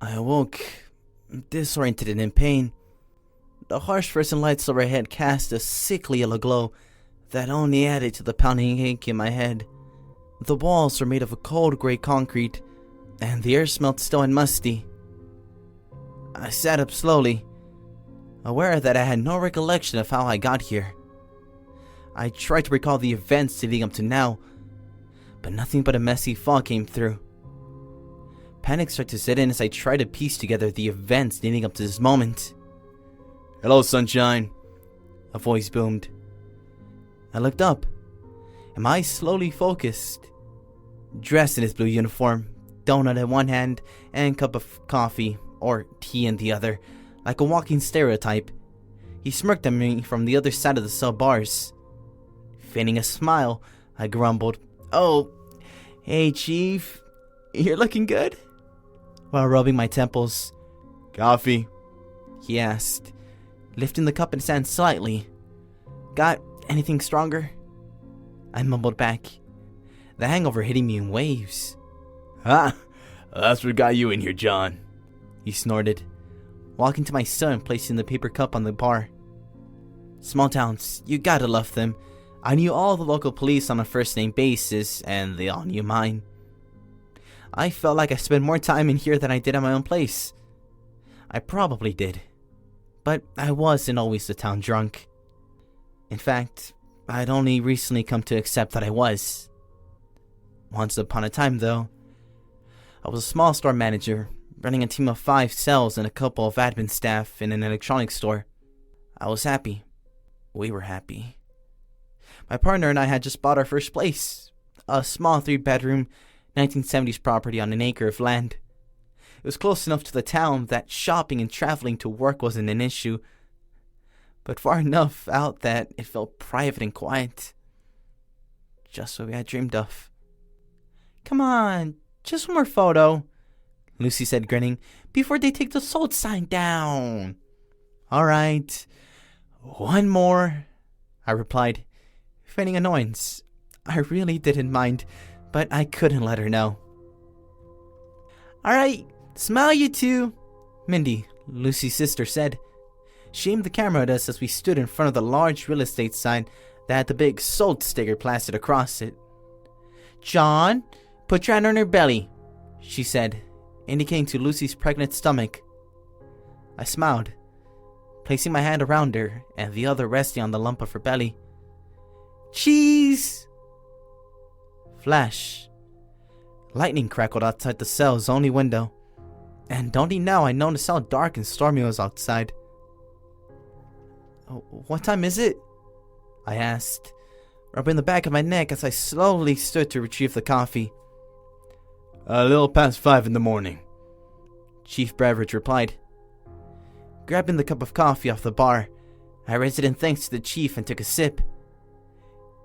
I awoke, disoriented and in pain. The harsh fluorescent lights overhead cast a sickly yellow glow that only added to the pounding ache in my head. The walls were made of a cold gray concrete, and the air smelled stale and musty. I sat up slowly, aware that I had no recollection of how I got here. I tried to recall the events leading up to now, but nothing but a messy fog came through. Panic started to set in as I tried to piece together the events leading up to this moment. "Hello, sunshine," a voice boomed. I looked up, and my eyes slowly focused. Dressed in his blue uniform, donut in one hand and cup of coffee, or tea in the other, like a walking stereotype, he smirked at me from the other side of the cell bars. Feigning a smile, I grumbled, "Oh, hey Chief, you're looking good?" While rubbing my temples. "Coffee?" he asked, lifting the cup in his hand slightly. "Got anything stronger?" I mumbled back, the hangover hitting me in waves. "Ha! That's what got you in here, John," he snorted, walking to my cell and placing the paper cup on the bar. Small towns, you gotta love them. I knew all the local police on a first-name basis, and they all knew mine. I felt like I spent more time in here than I did at my own place. I probably did, but I wasn't always the town drunk. In fact, I'd only recently come to accept that I was. Once upon a time, though, I was a small store manager, running a team of 5 cells and a couple of admin staff in an electronics store. I was happy. We were happy. My partner and I had just bought our first place, a small 3-bedroom, 1970s property on an acre of land. It was close enough to the town that shopping and traveling to work wasn't an issue, but far enough out that it felt private and quiet. Just what we had dreamed of. "Come on, just one more photo," Lucy said, grinning, "before they take the sold sign down." "All right, one more," I replied, feigning annoyance. I really didn't mind, but I couldn't let her know. "All right, smile you two," Mindy, Lucy's sister, said. She aimed the camera at us as we stood in front of the large real estate sign that had the big sold sticker plastered across it. "John, put your hand on her belly," she said, indicating to Lucy's pregnant stomach. I smiled, placing my hand around her and the other resting on the lump of her belly. "Cheese!" Flash. Lightning crackled outside the cell's only window, and only now I noticed how dark and stormy it was outside. "What time is it?" I asked, rubbing the back of my neck as I slowly stood to retrieve the coffee. "A little past 5 in the morning," Chief Beverage replied. Grabbing the cup of coffee off the bar, I raised it in thanks to the chief and took a sip.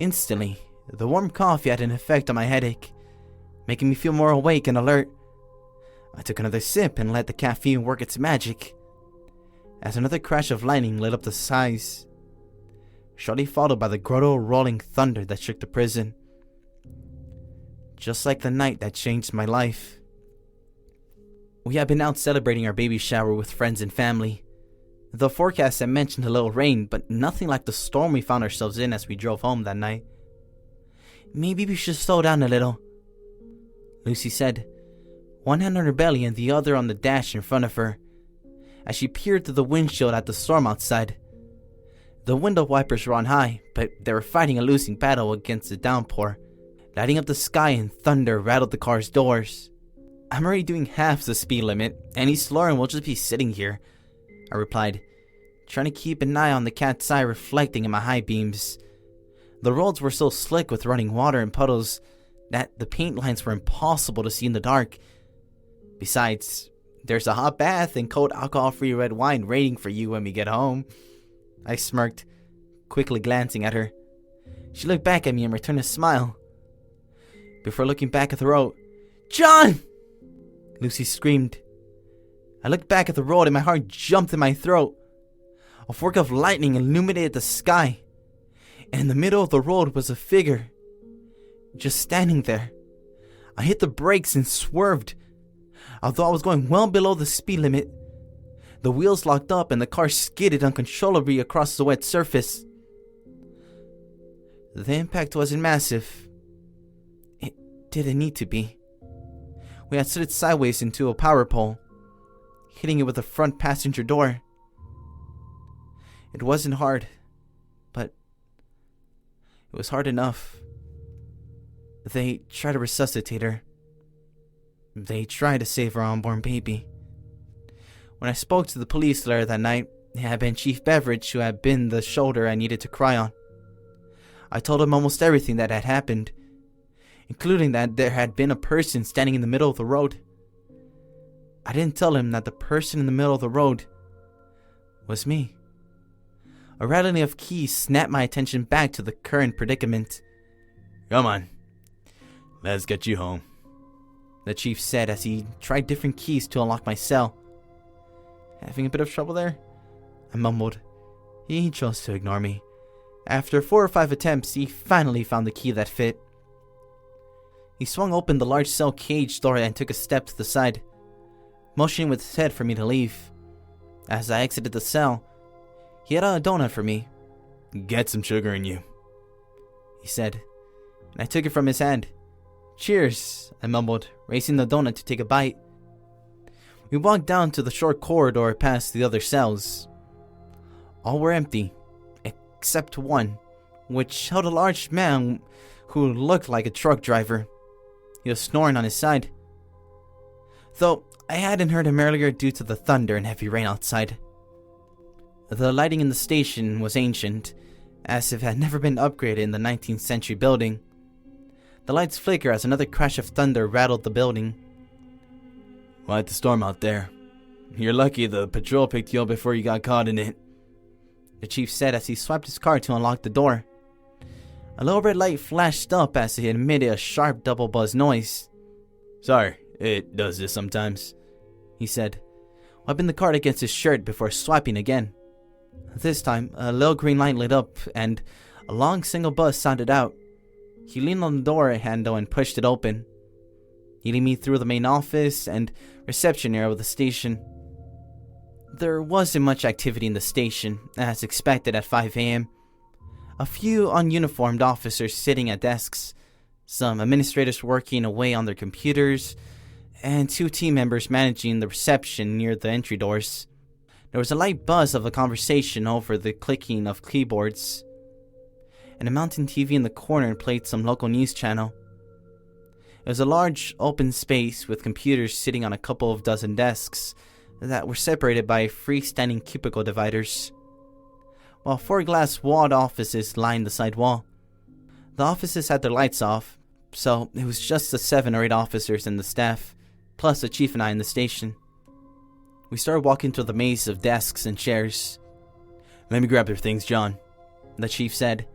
Instantly, the warm coffee had an effect on my headache, making me feel more awake and alert. I took another sip and let the caffeine work its magic, as another crash of lightning lit up the skies, shortly followed by the grotto rolling thunder that shook the prison. Just like the night that changed my life. We had been out celebrating our baby shower with friends and family. The forecast had mentioned a little rain, but nothing like the storm we found ourselves in as we drove home that night. "Maybe we should slow down a little," Lucy said, one hand on her belly and the other on the dash in front of her, as she peered through the windshield at the storm outside. The window wipers were on high, but they were fighting a losing battle against the downpour, lighting up the sky, and thunder rattled the car's doors. "I'm already doing half the speed limit. Any slower and we'll just be sitting here," I replied, trying to keep an eye on the cat's eye reflecting in my high beams. The roads were so slick with running water and puddles that the paint lines were impossible to see in the dark. Besides, there's a hot bath and cold alcohol-free red wine waiting for you when we get home. I smirked, quickly glancing at her. She looked back at me and returned a smile. Before looking back at the road, "John!" Lucy screamed. I looked back at the road and my heart jumped in my throat. A fork of lightning illuminated the sky, and in the middle of the road was a figure, just standing there. I hit the brakes and swerved. Although I was going well below the speed limit, the wheels locked up and the car skidded uncontrollably across the wet surface. The impact wasn't massive. It didn't need to be. We had slid sideways into a power pole, hitting it with the front passenger door. It wasn't hard, but it was hard enough. They tried to resuscitate her. They tried to save her unborn baby. When I spoke to the police later that night, it had been Chief Beveridge who had been the shoulder I needed to cry on. I told him almost everything that had happened, including that there had been a person standing in the middle of the road. I didn't tell him that the person in the middle of the road was me. A rattling of keys snapped my attention back to the current predicament. Come on. Let's get you home, the chief said as he tried different keys to unlock my cell. Having a bit of trouble there? I mumbled. He chose to ignore me. After 4 or 5 attempts, he finally found the key that fit. He swung open the large cell cage door and took a step to the side, motioning with his head for me to leave. As I exited the cell, he had a donut for me. Get some sugar in you, he said, and I took it from his hand. Cheers, I mumbled, raising the donut to take a bite. We walked down to the short corridor past the other cells. All were empty, except one, which held a large man who looked like a truck driver. He was snoring on his side, though I hadn't heard him earlier due to the thunder and heavy rain outside. The lighting in the station was ancient, as if it had never been upgraded in the 19th century building. The lights flickered as another crash of thunder rattled the building. Quite the storm out there. You're lucky the patrol picked you up before you got caught in it, the chief said as he swiped his car to unlock the door. A low red light flashed up as it emitted a sharp double buzz noise. Sorry, it does this sometimes, he said, wiping the card against his shirt before swiping again. This time, a little green light lit up and a long single buzz sounded out. He leaned on the door handle and pushed it open, leading me through the main office and reception area of the station. There wasn't much activity in the station, as expected at 5 a.m. A few ununiformed officers sitting at desks, some administrators working away on their computers, and 2 team members managing the reception near the entry doors. There was a light buzz of a conversation over the clicking of keyboards, and a mountain TV in the corner played some local news channel. It was a large open space with computers sitting on a couple of dozen desks that were separated by freestanding cubicle dividers, while 4 glass-walled offices lined the side wall. The offices had their lights off, so it was just the 7 or 8 officers and the staff, plus the chief and I in the station. We started walking through the maze of desks and chairs. Let me grab your things, John, the chief said,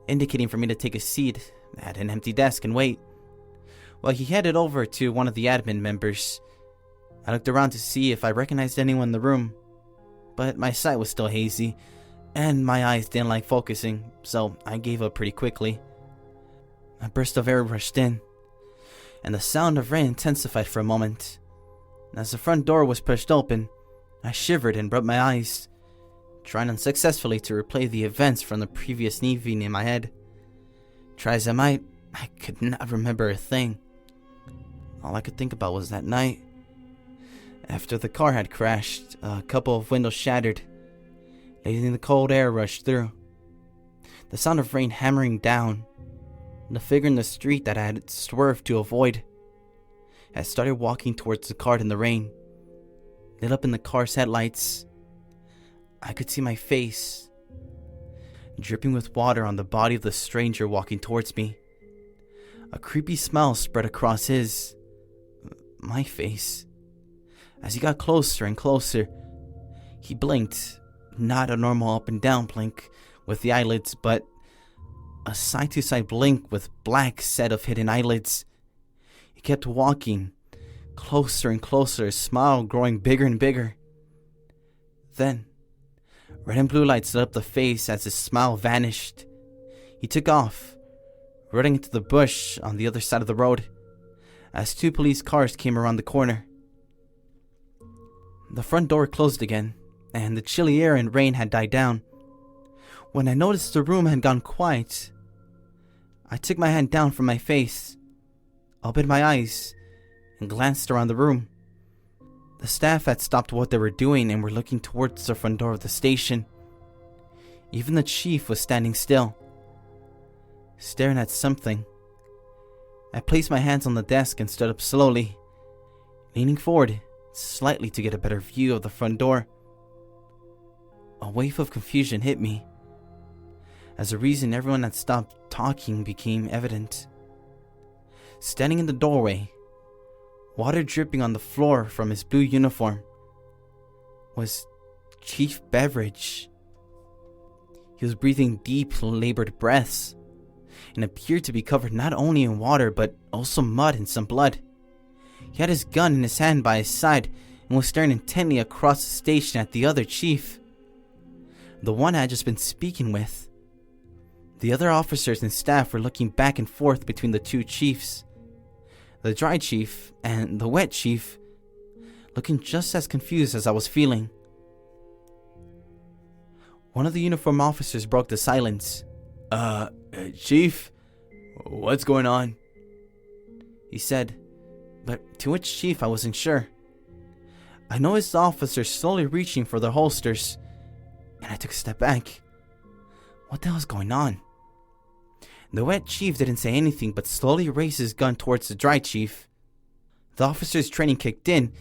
indicating for me to take a seat at an empty desk and wait, while he headed over to one of the admin members. I looked around to see if I recognized anyone in the room, but my sight was still hazy, and my eyes didn't like focusing, so I gave up pretty quickly. A burst of air rushed in, and the sound of rain intensified for a moment. As the front door was pushed open, I shivered and rubbed my eyes, trying unsuccessfully to replay the events from the previous evening in my head. Try as I might, I could not remember a thing. All I could think about was that night. After the car had crashed, a couple of windows shattered, letting the cold air rush through. The sound of rain hammering down. The figure in the street that I had swerved to avoid had started walking towards the car in the rain, lit up in the car's headlights. I could see my face, dripping with water on the body of the stranger walking towards me. A creepy smile spread across my face. As he got closer and closer, he blinked, not a normal up and down blink with the eyelids, but a side-to-side blink with black set of hidden eyelids. He kept walking, closer and closer, his smile growing bigger and bigger. Then, red and blue lights lit up the face as his smile vanished. He took off, running into the bush on the other side of the road, as 2 police cars came around the corner. The front door closed again, and the chilly air and rain had died down. When I noticed the room had gone quiet, I took my hand down from my face, opened my eyes, and glanced around the room. The staff had stopped what they were doing and were looking towards the front door of the station. Even the chief was standing still, staring at something. I placed my hands on the desk and stood up slowly, leaning forward slightly to get a better view of the front door. A wave of confusion hit me, as the reason everyone had stopped talking became evident. Standing in the doorway, water dripping on the floor from his blue uniform, was Chief Beveridge. He was breathing deep, labored breaths, and appeared to be covered not only in water but also mud and some blood. He had his gun in his hand by his side and was staring intently across the station at the other chief, the one I had just been speaking with. The other officers and staff were looking back and forth between the two chiefs, the dry chief and the wet chief, looking just as confused as I was feeling. One of the uniformed officers broke the silence. Chief, what's going on? He said, but to which chief I wasn't sure. I noticed the officers slowly reaching for their holsters, and I took a step back. What the hell is going on? The wet chief didn't say anything but slowly raised his gun towards the dry chief. The officer's training kicked in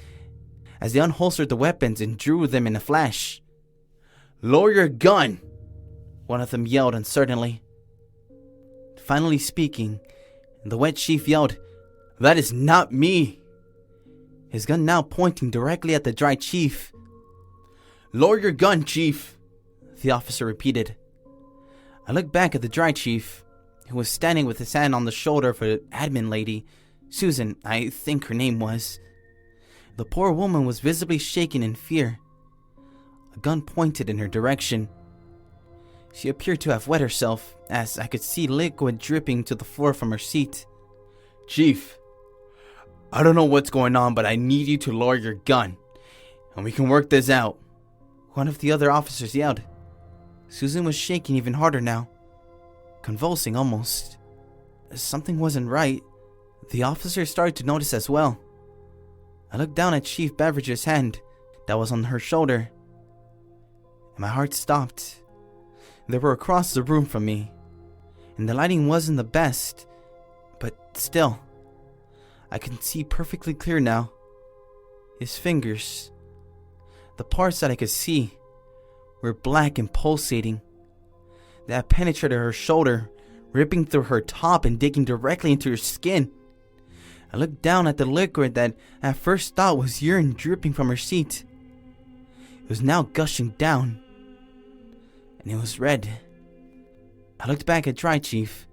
as they unholstered the weapons and drew them in a flash. Lower your gun! One of them yelled uncertainly. Finally speaking, the wet chief yelled, That is not me! His gun now pointing directly at the dry chief. Lower your gun, chief! The officer repeated. I looked back at the dry chief, who was standing with his hand on the shoulder of an admin lady, Susan, I think her name was. The poor woman was visibly shaking in fear. A gun pointed in her direction. She appeared to have wet herself, as I could see liquid dripping to the floor from her seat. Chief, I don't know what's going on, but I need you to lower your gun, and we can work this out. One of the other officers yelled. Susan was shaking even harder now, convulsing almost. Something wasn't right. The officer started to notice as well. I looked down at Chief Beveridge's hand that was on her shoulder, and my heart stopped. They were across the room from me, and the lighting wasn't the best, but still, I can see perfectly clear now. His fingers, the parts that I could see, were black and pulsating. They had penetrated her shoulder, ripping through her top and digging directly into her skin. I looked down at the liquid that I at first thought was urine dripping from her seat. It was now gushing down, and it was red. I looked back at Dry Chief,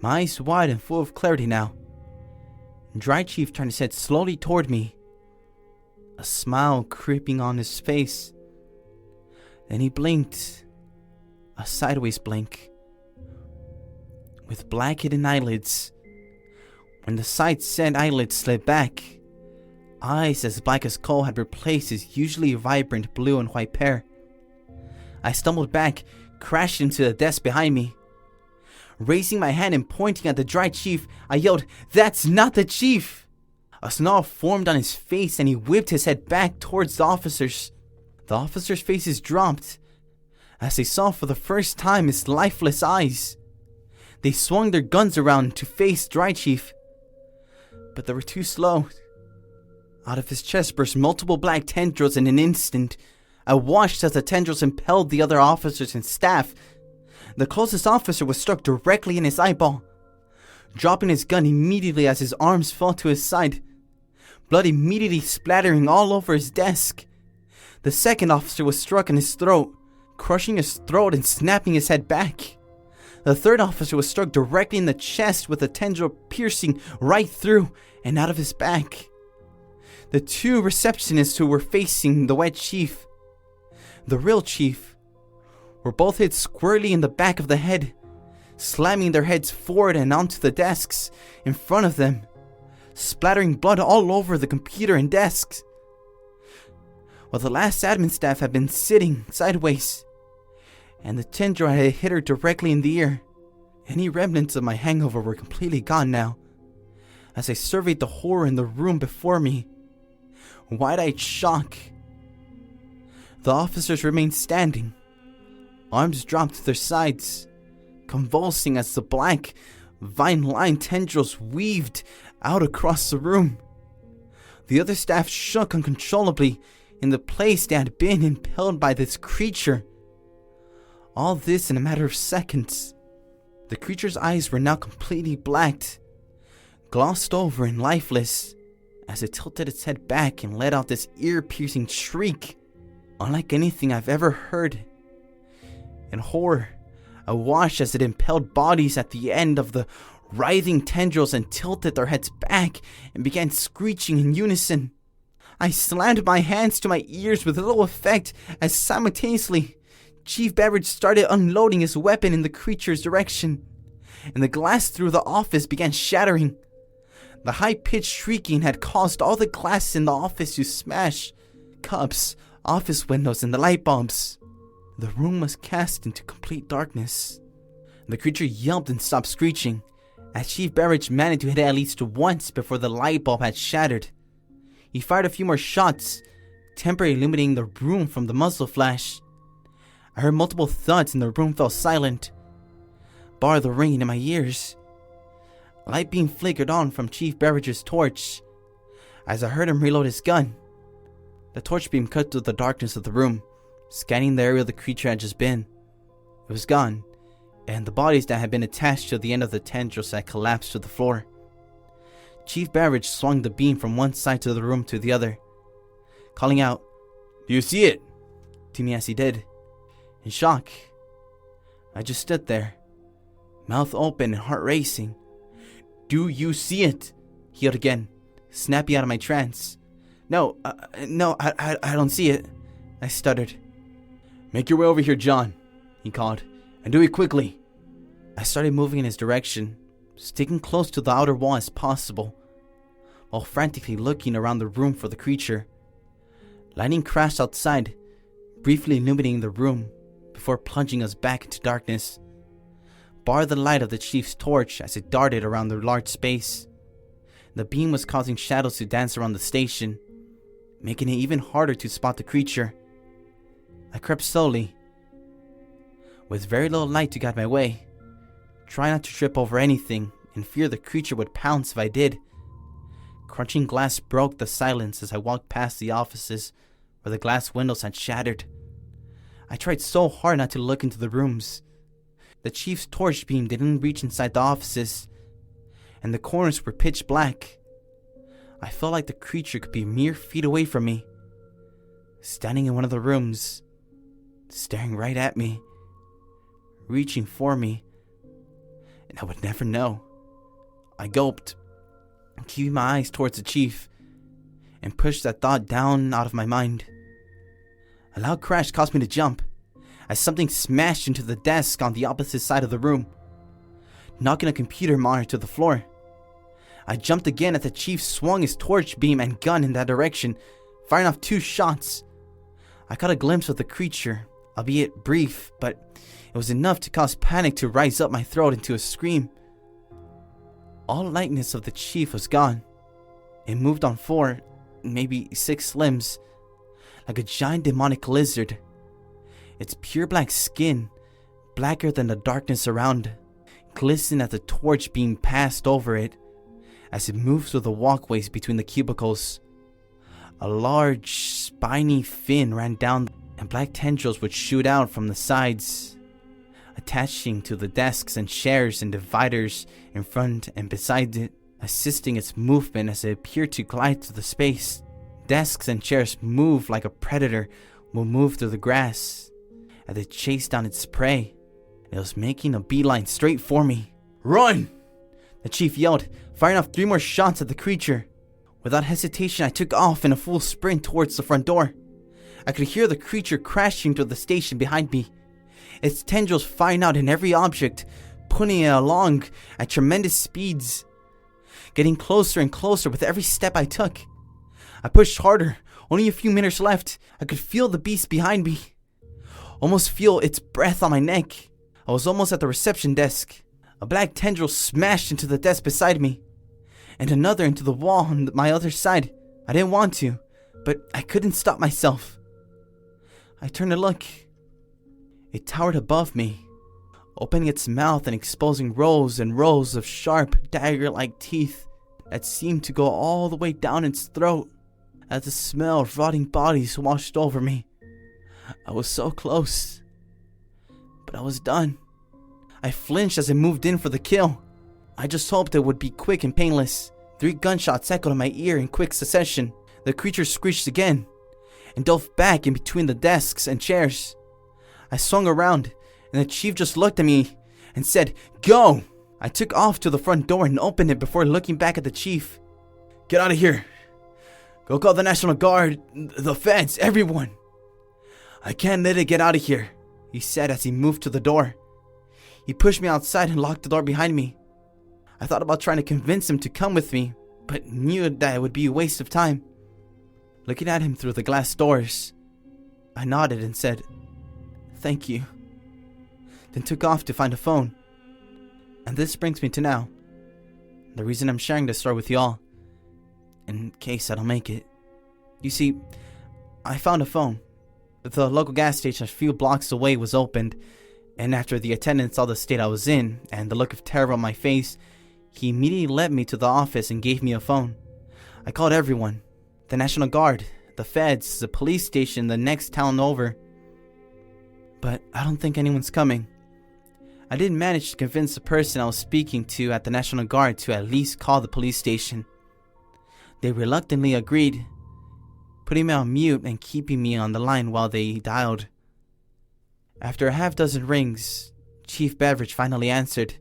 my eyes wide and full of clarity now. Dry Chief turned his head slowly toward me, a smile creeping on his face. Then he blinked, a sideways blink, with black hidden eyelids. When the side-set eyelids slid back, eyes as black as coal had replaced his usually vibrant blue and white pair. I stumbled back, crashed into the desk behind me. Raising my hand and pointing at the Dry Chief, I yelled, "That's not the chief!" A snarl formed on his face and he whipped his head back towards the officers. The officers' faces dropped as they saw for the first time his lifeless eyes. They swung their guns around to face Dry Chief, but they were too slow. Out of his chest burst multiple black tendrils in an instant. I watched as the tendrils impelled the other officers and staff. The closest officer was struck directly in his eyeball, dropping his gun immediately as his arms fell to his side, blood immediately splattering all over his desk. The second officer was struck in his throat, crushing his throat and snapping his head back. The third officer was struck directly in the chest with a tendril piercing right through and out of his back. The two receptionists who were facing the wet chief, the real chief, were both hit squarely in the back of the head, slamming their heads forward and onto the desks in front of them, splattering blood all over the computer and desks. while the last admin staff had been sitting sideways, and the tendril had hit her directly in the ear. Any remnants of my hangover were completely gone now, as I surveyed the horror in the room before me. Wide-eyed shock. The officers remained standing, arms dropped to their sides, convulsing as the black, vine-lined tendrils weaved out across the room. The other staff shook uncontrollably in the place they had been impaled by this creature. All this in a matter of seconds. The creature's eyes were now completely blacked, glossed over and lifeless, as it tilted its head back and let out this ear-piercing shriek, unlike anything I've ever heard. In horror, I watched as it impaled bodies at the end of the writhing tendrils and tilted their heads back and began screeching in unison. I slammed my hands to my ears with little effect as simultaneously Chief Beveridge started unloading his weapon in the creature's direction, and the glass through the office began shattering. The high-pitched shrieking had caused all the glass in the office to smash, cups, office windows, and the light bulbs. The room was cast into complete darkness. The creature yelped and stopped screeching, as Chief Beveridge managed to hit it at least once before the light bulb had shattered. He fired a few more shots, temporarily illuminating the room from the muzzle flash. I heard multiple thuds and the room fell silent, bar the ringing in my ears. A light beam flickered on from Chief Beveridge's torch as I heard him reload his gun. The torch beam cut through the darkness of the room, scanning the area the creature had just been. It was gone, and the bodies that had been attached to the end of the tendrils had collapsed to the floor. Chief Beveridge swung the beam from one side of the room to the other, calling out, "Do you see it?" to me as he did. In shock, I just stood there, mouth open and heart racing. "Do you see it?" he yelled again, snapping out of my trance. No, I don't see it," I stuttered. "Make your way over here, John," he called, "and do it quickly." I started moving in his direction, sticking close to the outer wall as possible, while frantically looking around the room for the creature. Lightning crashed outside, briefly illuminating the room before plunging us back into darkness, bar the light of the chief's torch as it darted around the large space. The beam was causing shadows to dance around the station, making it even harder to spot the creature. I crept slowly, with very little light to guide my way, trying not to trip over anything in fear the creature would pounce if I did. Crunching glass broke the silence as I walked past the offices where the glass windows had shattered. I tried so hard not to look into the rooms. The chief's torch beam didn't reach inside the offices, and the corners were pitch black. I felt like the creature could be mere feet away from me, standing in one of the rooms, staring right at me, reaching for me, and I would never know. I gulped, keeping my eyes towards the chief, and pushed that thought down out of my mind. A loud crash caused me to jump, as something smashed into the desk on the opposite side of the room, knocking a computer monitor to the floor. I jumped again as the chief swung his torch beam and gun in that direction, firing off 2 shots. I caught a glimpse of the creature, albeit brief, but it was enough to cause panic to rise up my throat into a scream. All lightness of the chief was gone. It moved on 4, maybe 6 limbs, like a giant demonic lizard. Its pure black skin, blacker than the darkness around, glistened as the torch beam passed over it as it moved through the walkways between the cubicles. A large, spiny fin ran down, and black tendrils would shoot out from the sides, attaching to the desks and chairs and dividers in front and beside it, assisting its movement as it appeared to glide through the space. Desks and chairs moved like a predator will move through the grass as it chased down its prey. It was making a beeline straight for me. "Run!" the chief yelled, firing off 3 more shots at the creature. Without hesitation, I took off in a full sprint towards the front door. I could hear the creature crashing through the station behind me, its tendrils firing out in every object, pulling it along at tremendous speeds, getting closer and closer with every step I took. I pushed harder, Only a few meters left. I could feel the beast behind me. Almost feel its breath on my neck. I was almost at the reception desk. A black tendril smashed into the desk beside me, and another into the wall on my other side. I didn't want to, but I couldn't stop myself. I turned to look. It towered above me, opening its mouth and exposing rows and rows of sharp, dagger-like teeth that seemed to go all the way down its throat. As the smell of rotting bodies washed over me, I was so close, but I was done. I flinched as it moved in for the kill. I just hoped it would be quick and painless. 3 gunshots echoed in my ear in quick succession. The creature screeched again and dove back in between the desks and chairs. I swung around, and the chief just looked at me and said, "Go!" I took off to the front door and opened it before looking back at the chief. "Get out of here. Go call the National Guard, the feds, everyone. I can't let it get out of here," he said as he moved to the door. He pushed me outside and locked the door behind me. I thought about trying to convince him to come with me, but knew that it would be a waste of time. Looking at him through the glass doors, I nodded and said, "Thank you," then took off to find a phone. And this brings me to now. The reason I'm sharing this story with y'all, in case I don't make it. You see, I found a phone. The local gas station a few blocks away was opened, and after the attendant saw the state I was in and the look of terror on my face, he immediately led me to the office and gave me a phone. I called everyone. The National Guard, the feds, the police station, the next town over. But I don't think anyone's coming. I did manage to convince the person I was speaking to at the National Guard to at least call the police station. They reluctantly agreed, putting me on mute and keeping me on the line while they dialed. After a half-dozen rings, Chief Beveridge finally answered,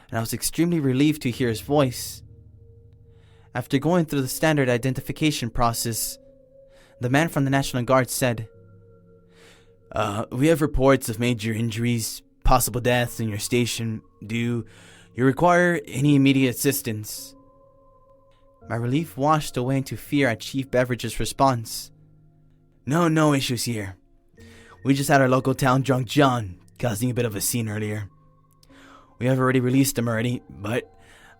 and I was extremely relieved to hear his voice. After going through the standard identification process, the man from the National Guard said, "We have reports of major injuries, possible deaths in your station. Do you require any immediate assistance?" My relief washed away into fear at Chief Beveridge's response. No issues here. We just had our local town drunk John causing a bit of a scene earlier. We have already released him already, but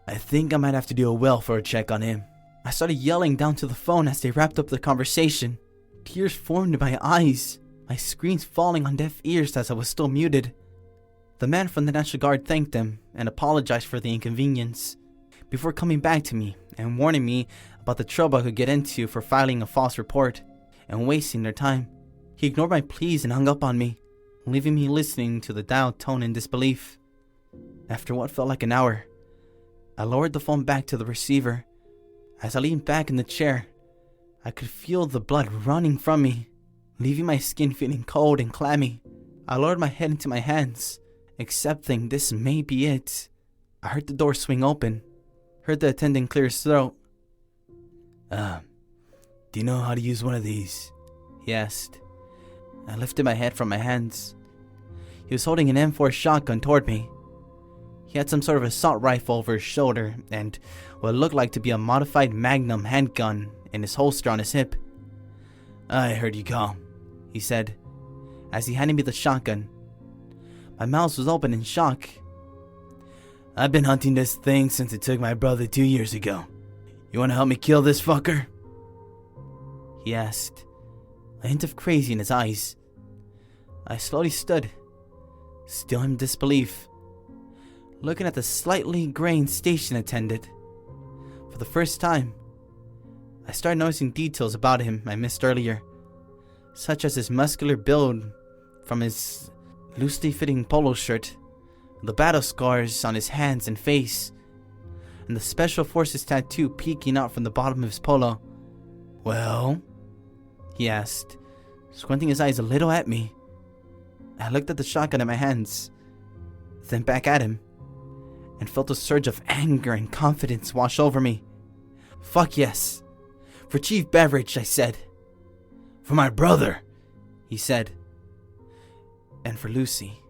I think I might have to do a welfare check on him." I started yelling down to the phone as they wrapped up the conversation. Tears formed in my eyes, my screams falling on deaf ears as I was still muted. The man from the National Guard thanked them and apologized for the inconvenience, before coming back to me and warning me about the trouble I could get into for filing a false report and wasting their time. He ignored my pleas and hung up on me, leaving me listening to the dialed tone in disbelief. After what felt like an hour, I lowered the phone back to the receiver. As I leaned back in the chair, I could feel the blood running from me, leaving my skin feeling cold and clammy. I lowered my head into my hands, accepting this may be it. I heard the door swing open, heard the attendant clear his throat. Do you know how to use one of these?" he asked. I lifted my head from my hands. He was holding an M4 shotgun toward me. He had some sort of assault rifle over his shoulder and what looked like to be a modified Magnum handgun in his holster on his hip. "I heard you call," he said, as he handed me the shotgun. My mouth was open in shock. "I've been hunting this thing since it took my brother 2 years ago. You want to help me kill this fucker?" he asked, a hint of crazy in his eyes. I slowly stood, still in disbelief, looking at the slightly graying station attendant. For the first time, I started noticing details about him I missed earlier, such as his muscular build from his loosely fitting polo shirt, the battle scars on his hands and face, and the Special Forces tattoo peeking out from the bottom of his polo. "Well?" he asked, squinting his eyes a little at me. I looked at the shotgun in my hands, then back at him, and felt a surge of anger and confidence wash over me. "Fuck yes. For Chief Beveridge," I said. "For my brother," he said. "And for Lucy."